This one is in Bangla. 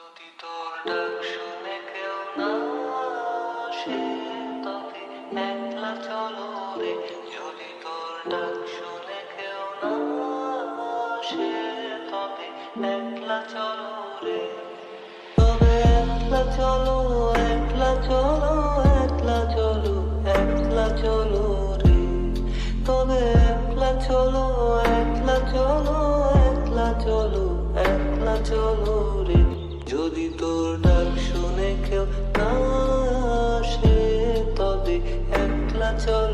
যদি তোর ডাক শুনে কেউ না আসে তবে একলা চলো রে। যদি তোর ডাক শুনে কেউ না আসে তবে একলা চলো রে। তবে একলা চলো, একলা চলো, একলা চলো, একলা চলো রে। তবে একলা চলো, একলা চলো, একলা চলো, একলা চলো রে। যদি তোর ডাক শুনে কেউ না আসে তবে একলা চলো।